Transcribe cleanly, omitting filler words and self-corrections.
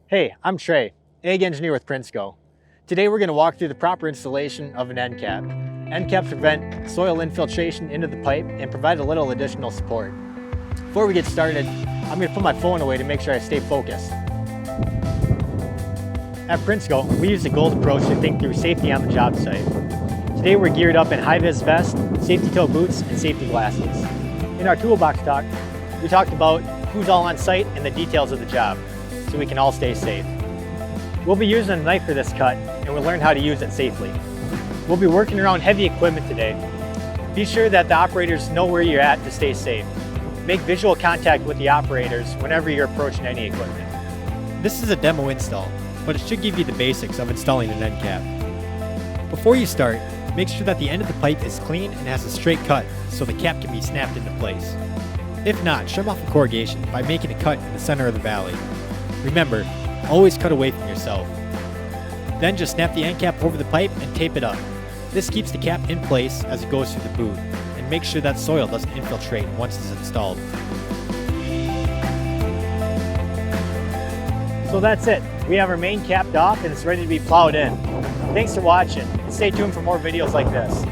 Hey, I'm Trey, Ag Engineer with Prinsco. Today we're going to walk through the proper installation of an end cap. End caps prevent soil infiltration into the pipe and provide a little additional support. Before we get started, I'm going to put my phone away to make sure I stay focused. At Prinsco, we use the GOLD approach to think through safety on the job site. Today we're geared up in high-vis vest, safety toe boots, and safety glasses. In our toolbox talk, we talked about who's all on site and the details of the job, so we can all stay safe. We'll be using a knife for this cut, and we'll learn how to use it safely. We'll be working around heavy equipment today. Be sure that the operators know where you're at to stay safe. Make visual contact with the operators whenever you're approaching any equipment. This is a demo install, but it should give you the basics of installing an end cap. Before you start, make sure that the end of the pipe is clean and has a straight cut so the cap can be snapped into place. If not, trim off the corrugation by making a cut in the center of the valley. Remember, always cut away from yourself. Then just snap the end cap over the pipe and tape it up. This keeps the cap in place as it goes through the boot and makes sure that soil doesn't infiltrate once it's installed. So that's it. We have our main capped off and it's ready to be plowed in. Thanks for watching, and stay tuned for more videos like this.